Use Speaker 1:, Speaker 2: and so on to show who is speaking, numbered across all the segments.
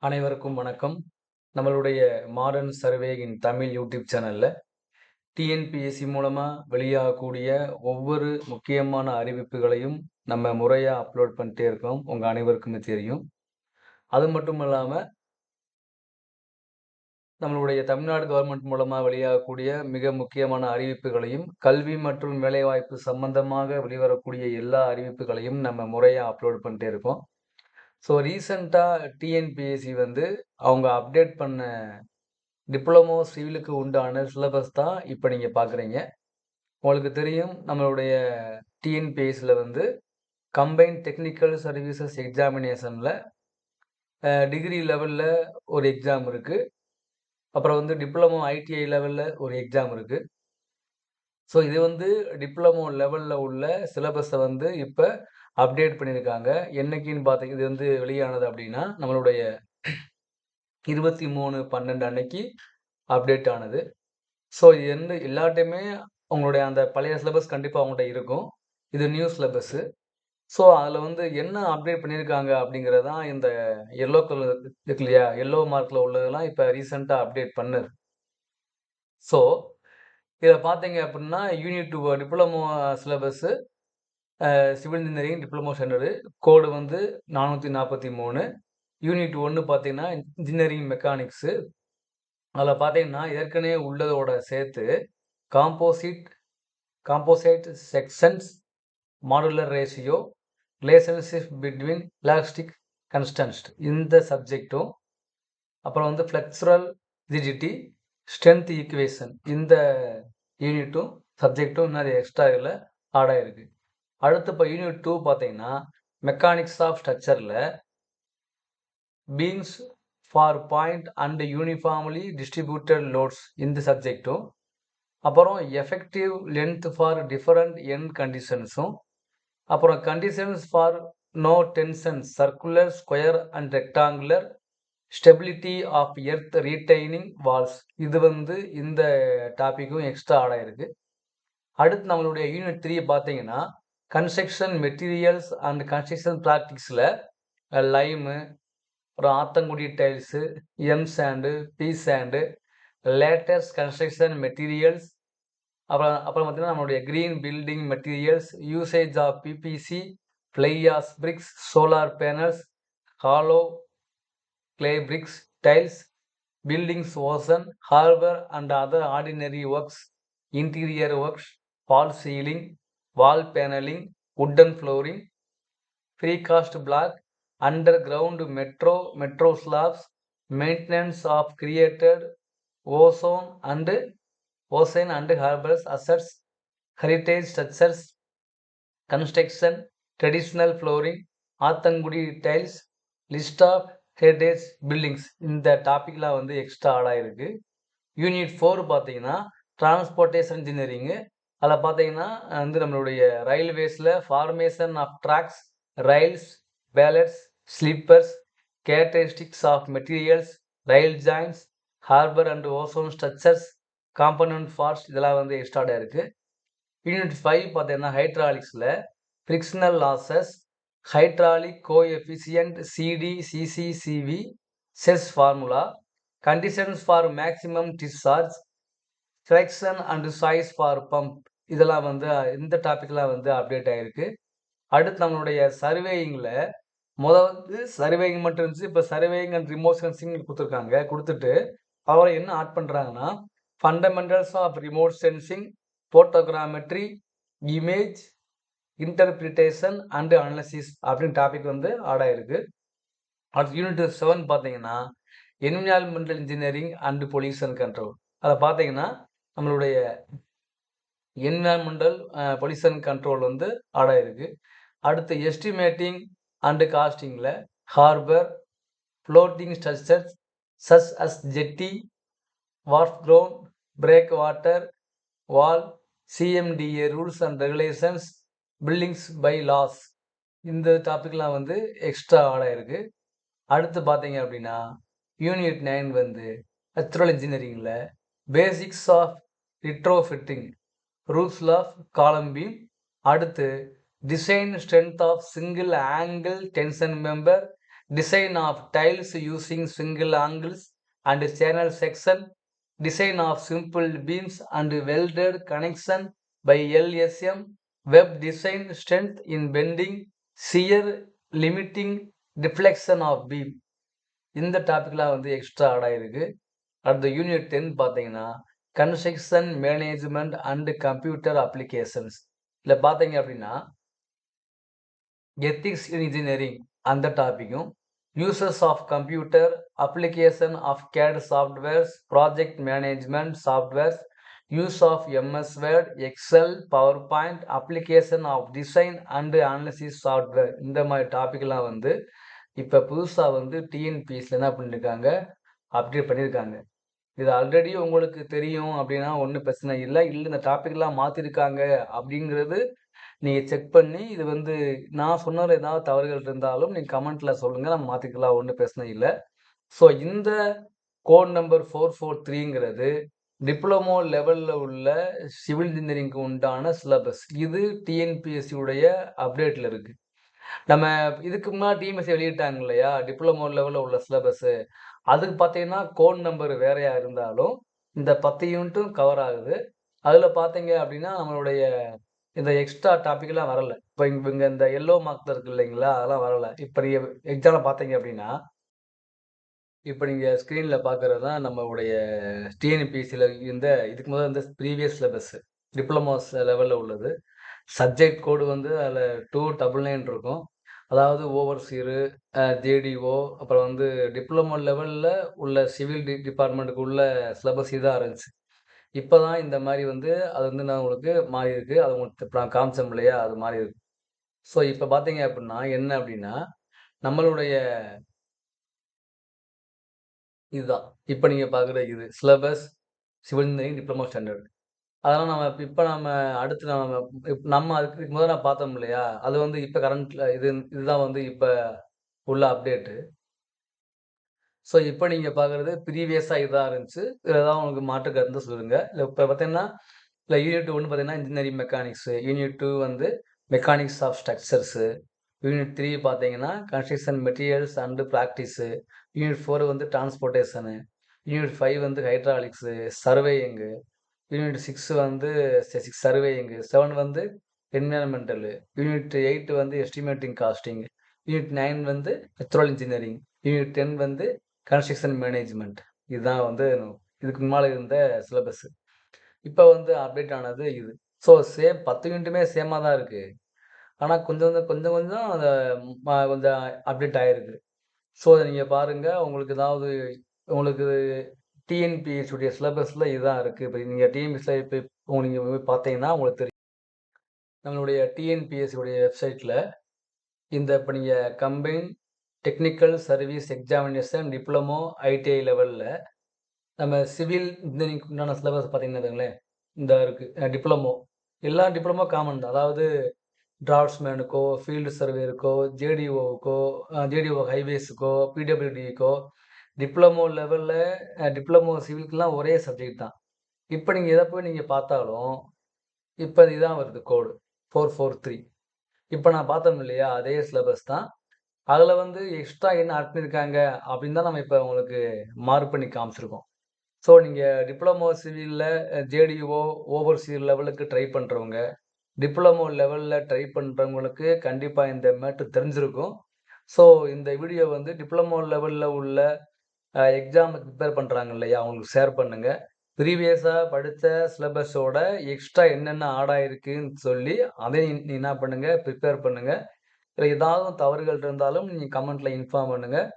Speaker 1: அனைவருக்கும் வணக்கம். நம்மளுடைய மாடர்ன் சர்வேயின் தமிழ் யூடியூப் சேனல்ல டிஎன்பிஎஸ்சி மூலமா வெளியாகக்கூடிய ஒவ்வொரு முக்கியமான அறிவிப்புகளையும் நம்ம முறையா அப்லோட் பண்ணிட்டே இருக்கோம். உங்க அனைவருக்குமே தெரியும். அது மட்டும் இல்லாம நம்மளுடைய தமிழ்நாடு கவர்மெண்ட் மூலமா வெளியாகக்கூடிய மிக முக்கியமான அறிவிப்புகளையும், கல்வி மற்றும் வேலைவாய்ப்பு சம்பந்தமாக வெளிவரக்கூடிய எல்லா அறிவிப்புகளையும் நம்ம முறையா அப்லோட் பண்ணிட்டே இருக்கோம். ஸோ ரீசென்ட்டா டிஎன்பிஎஸ்சி அவங்க அப்டேட் பண்ண டிப்ளமோ சிவிலுக்கு உண்டான சிலபஸ் தான் இப்போ நீங்க பார்க்குறீங்க. உங்களுக்கு தெரியும் நம்மளுடைய டிஎன்பிஎஸ்சில கம்பைன்ட் டெக்னிக்கல் சர்வீசஸ் எக்ஸாமினேஷன்ல டிகிரி லெவல்ல ஒரு எக்ஸாம் இருக்கு. அப்புறம் டிப்ளமோ ஐடிஐ லெவல்ல ஒரு எக்ஸாம் இருக்கு. ஸோ இது டிப்ளமோ லெவல்ல உள்ள சிலபஸை இப்போ அப்டேட் பண்ணியிருக்காங்க. என்னைக்குன்னு பார்த்தீங்க இது வெளியானது அப்படின்னா நம்மளுடைய 23/12 அன்னைக்கு அப்டேட் ஆனது. ஸோ இது எல்லார்ட்டையுமே உங்களுடைய அந்த பழைய சிலபஸ் கண்டிப்பா அவங்கள்ட்ட இருக்கும். இது நியூ சிலபஸ்ஸு. ஸோ அதில என்ன அப்டேட் பண்ணியிருக்காங்க அப்படிங்கிறது தான் இந்த எல்லோ கலர் இருக்கு இல்லையா? எல்லோ மார்க்ல உள்ளதெல்லாம் இப்ப ரீசென்ட்டா அப்டேட் பண்ணது. ஸோ இதில பார்த்தீங்க அப்படின்னா unit 2 diploma syllabus civil engineering diploma standard code 443. Unit 1 பார்த்தீங்கன்னா இன்ஜினியரிங் மெக்கானிக்ஸு. அதில பார்த்தீங்கன்னா ஏற்கனவே உள்ளதோட சேர்த்து composite sections, modular ratio, relationship between elastic constants இந்த சப்ஜெக்டும், அப்புறம் ஃப்ளெக்சுரல் ரிஜிடிட்டி, ஸ்ட்ரென்த் ஈக்குவேஷன் இந்த யூனிட்டும் சப்ஜெக்டும் இன்னும் எக்ஸ்ட்ரா இதில் ஆட் ஆயிருக்கு. அடுத்து இப்போ யூனிட் 2 பார்த்தீங்கன்னா மெக்கானிக்ஸ் ஆஃப் ஸ்ட்ரக்சரில் beams for point and uniformly distributed loads இந்த சப்ஜெக்டும், அப்புறம் effective length for different end கண்டிஷன்ஸும், அப்புறம் conditions for no tension circular square and rectangular stability of earth retaining walls இது இந்த டாப்பிக்கும் எக்ஸ்ட்ரா ஆட் ஆயிருக்கு. அடுத்து நம்மளுடைய யூனிட் 3 பார்த்தீங்கன்னா கன்ஸ்ட்ரக்ஷன் மெட்டீரியல்ஸ் அண்ட் கன்ஸ்ட்ரக்ஷன் ப்ராக்டிக்ஸில் லைமு, அப்புறம் Athangudi tiles, M sand, P sand, latest construction materials, அப்புறம் பார்த்தீங்கன்னா நம்மளுடைய green building materials, usage of PPC, fly ash bricks, solar panels, hollow clay bricks, tiles, buildings ocean, harbor and other ordinary works, interior works, false ceiling, wall paneling, wooden flooring, precast block, underground metro slabs, maintenance of created ozone and harbors assets, heritage structures, construction, traditional flooring, Athangudi tiles, list of heritage buildings இந்த டாபிக்லாம் extra add ஆயிருக்கு. Unit 4 பார்த்தீங்கன்னா transportation engineering. அதில் பார்த்தீங்கன்னா நம்மளுடைய ரயில்வேஸில் formation of tracks, rails, ballasts, sleepers, characteristics of materials, rail joints, harbour and ocean structures, component parts இதெல்லாம் extra add ஆயிருக்கு. யூனிட் 5 பார்த்தீங்கன்னா ஹைட்ராலிக்ஸில் frictional losses, hydraulic coefficient CD, CC, CV, SES formula, conditions for maximum discharge, friction and size for pump இதெல்லாம் இந்த டாபிக்லாம் update ஆயிருக்கு. அடுத்து நம்மளுடைய சர்வேயிங்கில் surveying மட்டும் இருந்துச்சு. இப்போ சர்வேயிங் அண்ட் ரிமோட் சென்சிங் கொடுத்துருக்காங்க. கொடுத்துட்டு அவரை என்ன ஆட் பண்ணுறாங்கன்னா fundamentals of remote sensing, photogrammetry, image interpretation and analysis அப்படின்னு டாபிக் ஆட் ஆயிருக்கு. அடுத்து யூனிட் 7 பார்த்தீங்கன்னா environmental engineering and pollution control. அதை பார்த்தீங்கன்னா நம்மளுடைய என்விரான்மெண்டல் பொல்யூஷன் கண்ட்ரோல் ஆட் ஆயிருக்கு. அடுத்து எஸ்டிமேட்டிங் அண்ட் காஸ்டிங்கில் harbour, floating structures such as jetty, wharf ground, breakwater, wall, CMDA rules and regulations, buildings bylaws இந்த டாபிக்லாம் எக்ஸ்ட்ரா ஆட் ஆயிருக்கு. அடுத்து பார்த்தீங்க அப்படின்னா யூனிட் 9 ஸ்ட்ரக்சரல் இன்ஜினியரிங்கில் basics of ரிட்ரோஃபிட்டிங், rules of column beam, அடுத்து design strength of single angle tension member, design of tiles using single angles and channel section, design of simple beams and welded connection by LSM, web design, strength in bending, shear, limiting deflection of beam. இந்த டாபிக்லாம் வந்து extra add ஆயிருக்கு. அடுத்த unit 10 பார்த்தீங்கன்னா construction management and computer applications. இதில் பார்த்தீங்க அப்படின்னா ethics in engineering அந்த டாப்பிக்கும், uses of computer, application of CAD softwares, project management softwares, use of MS Word, Excel, PowerPoint, application of design and analysis software, இந்த மாதிரி டாபிக்லாம் வந்து இப்போ புதுசாக வந்து டிஎன்பிஎஸ்சியில் என்ன பண்ணியிருக்காங்க, அப்டேட் பண்ணியிருக்காங்க. இது ஆல்ரெடி உங்களுக்கு தெரியும் அப்படின்னா ஒன்றும் பிரச்சனை இல்லை. இந்த டாபிக்லாம் மாற்றிருக்காங்க அப்படிங்கிறது நீங்கள் செக் பண்ணி, இது வந்து நான் சொன்னதில் ஏதாவது தவறுகள் இருந்தாலும் நீங்கள் கமெண்ட்டில் சொல்லுங்கள், நம்ம மாற்றிக்கலாம், ஒன்றும் பிரச்சனை இல்லை. ஸோ இந்த கோட் நம்பர் 443ங்கிறது டிப்ளமோ லெவலில் உள்ள சிவில் இன்ஜினியரிங்க்கு உண்டான சிலபஸ். இது டிஎன்பிஎஸ்சியுடைய அப்டேட்டில் இருக்குது. நம்ம இதுக்கு முன்னாடி டிஎன்பிஎஸ்சி வெளியிட்டாங்க இல்லையா, டிப்ளமோ லெவலில் உள்ள சிலபஸ்ஸு. அதுக்கு பார்த்தீங்கன்னா கோட் நம்பர் வேறையா இருந்தாலும் இந்த 10 யூனிட்டும் கவர் ஆகுது. அதில் பார்த்தீங்க அப்படின்னா நம்மளுடைய இந்த எக்ஸ்ட்ரா டாபிக்லாம் வரல. இப்போ இங்கே இந்த எல்லோ மார்க்கில் இருக்கு இல்லைங்களா, அதெல்லாம் வரல. இப்போ நீங்கள் எக்ஸாமில் பார்த்தீங்க அப்படின்னா, இப்போ நீங்கள் ஸ்க்ரீனில் பார்க்குறது தான் நம்மளுடைய டிஎன்பிஎஸ்சியில் இந்த இதுக்கு முதல்ல இந்த ப்ரீவியஸ் சிலபஸ்ஸு டிப்ளமோஸ் லெவலில் உள்ளது. சப்ஜெக்ட் கோடு வந்து அதில் 299 இருக்கும். அதாவது ஓவர்சீரு, ஜேடிஓ, அப்புறம் வந்து டிப்ளமோ லெவலில் உள்ள சிவில் டிபார்ட்மெண்ட்டுக்கு உள்ள சிலபஸ் இதாக இருந்துச்சு. இப்போ தான் இந்த மாதிரி வந்து அது வந்து நான் உங்களுக்கு மாறி இருக்கு. அது உங்களுக்கு இப்போ நான் காமிச்சோம் இல்லையா, அது மாறி இருக்கு. ஸோ இப்போ பார்த்தீங்க அப்படின்னா என்ன அப்படின்னா, நம்மளுடைய இதுதான் இப்போ நீங்கள் பார்க்குற இது syllabus civil engineering diploma standard. அதெல்லாம் நம்ம இப்போ நம்ம அடுத்து நம்ம அதுக்கு முதல்ல நான் பார்த்தோம் இல்லையா, அது வந்து இப்போ கரண்ட்டில் இதுதான் வந்து இப்போ உள்ள அப்டேட்டு. ஸோ இப்போ நீங்கள் பார்க்குறது ப்ரீவியஸாக இதாக இருந்துச்சு. இதில் ஏதாவது உங்களுக்கு மாற்று கருத்து சொல்லுங்க. இல்லை இப்போ பார்த்தீங்கன்னா இல்லை யூனிட் 1 பார்த்தீங்கன்னா இன்ஜினியரிங் மெக்கானிக்ஸு, யூனிட் 2 வந்து மெக்கானிக்ஸ் ஆஃப் ஸ்ட்ரக்சர்ஸு, யூனிட் 3 பார்த்தீங்கன்னா construction materials and practice, unit 4 வந்து டிரான்ஸ்போர்ட்டேஷனு, யூனிட் 5 வந்து ஹைட்ராலிக்ஸு, சர்வேயிங்கு, யூனிட் 6 வந்து சர்வேயிங்கு, 7 வந்து என்விரான்மெண்டலு, யூனிட் 8 வந்து எஸ்டிமேட்டிங் காஸ்டிங், யூனிட் 9 வந்து பெட்ரோல் இன்ஜினியரிங், யூனிட் 10 வந்து கன்ஸ்ட்ரக்ஷன் மேனேஜ்மெண்ட். இதுதான் வந்து இதுக்கு முன்னால் இருந்த சிலபஸ்ஸு. இப்போ வந்து அப்டேட் ஆனது இது. ஸோ சேம் 10 யூனிட்டுமே சேமாக தான் இருக்குது. ஆனால் கொஞ்சம் கொஞ்சம் கொஞ்சம் அந்த கொஞ்சம் அப்டேட் ஆகிருக்கு. ஸோ அதை நீங்கள் பாருங்கள். உங்களுக்கு ஏதாவது உங்களுக்கு டிஎன்பிஎஸ்சியுடைய சிலபஸில் இதுதான் இருக்குது. இப்போ நீங்கள் டிஎன்பிஎஸ்சியில் இப்போ நீங்கள் போய் பார்த்தீங்கன்னா உங்களுக்கு தெரியும். நம்மளுடைய டிஎன்பிஎஸ்சியுடைய வெப்சைட்டில் இந்த இப்போ நீங்கள் combine technical service examination diploma ITI லெவலில் நம்ம சிவில் இன்ஜினியரிங்க்கு உண்டான சிலபஸ் பார்த்தீங்கன்னா இந்த இருக்குது. டிப்ளமோ எல்லா டிப்ளமோ காமன் தான். அதாவது டிராஃப்ட்ஸ்மேனுக்கோ, ஃபீல்டு சர்வேருக்கோ, ஜேடிஓவுக்கோ, ஜேடிஓ ஹைவேஸுக்கோ, பிடபிள்யூடிக்கோ டிப்ளமோ லெவலில் டிப்ளமோ சிவிலுக்குலாம் ஒரே சப்ஜெக்ட் தான். இப்போ நீங்கள் எதை போய் நீங்கள் பார்த்தாலும் இப்போ இதுதான் வருது கோடு 443. இப்போ நான் பார்த்தோம் இல்லையா, அதே சிலபஸ் தான். அதில் வந்து எக்ஸ்ட்ரா என்ன ஆட் பண்ணியிருக்காங்க அப்படின்னு தான் நம்ம இப்போ உங்களுக்கு மார்க் பண்ணி காமிச்சிருக்கோம். ஸோ நீங்கள் டிப்ளமோ சிவிலில் ஜேடிஓ ஓவர்சீர் லெவலுக்கு ட்ரை பண்ணுறவங்க, டிப்ளமோ லெவலில் ட்ரை பண்ணுறவங்களுக்கு கண்டிப்பாக இந்த மேட்ரு தெரிஞ்சிருக்கும். ஸோ இந்த வீடியோ வந்து டிப்ளமோ லெவலில் உள்ள எக்ஸாமுக்கு ப்ரிப்பேர் பண்ணுறாங்க இல்லையா, அவங்களுக்கு ஷேர் பண்ணுங்கள். ப்ரீவியஸாக படித்த சிலபஸோட எக்ஸ்ட்ரா என்னென்ன ஆட் ஆகிருக்குன்னு சொல்லி அதையும் நீ என்ன பண்ணுங்கள், ப்ரிப்பேர் பண்ணுங்கள். இல்லை ஏதாவது தவறுகள் இருந்தாலும் நீங்கள் கமெண்ட்டில் இன்ஃபார்ம் பண்ணுங்கள்.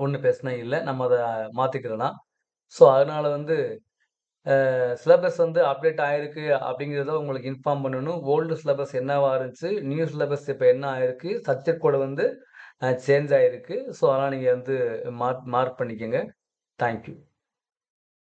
Speaker 1: ஒன்றும் பிரச்சனை இல்லை, நம்ம அதை மாற்றிக்கிறலாம். ஸோ அதனால் வந்து சிலபஸ் வந்து அப்டேட் ஆயிருக்கு அப்படிங்கிறத உங்களுக்கு இன்ஃபார்ம் பண்ணணும். ஓல்டு சிலபஸ் என்னவா இருந்துச்சு, நியூ சிலபஸ் இப்போ என்ன ஆயிருக்கு, சப்ஜெக்ட் கோடு வந்து சேஞ்ச் ஆயிருக்கு. ஸோ அதனால் நீங்கள் வந்து மார்க் பண்ணிக்கோங்க. தேங்க்யூ.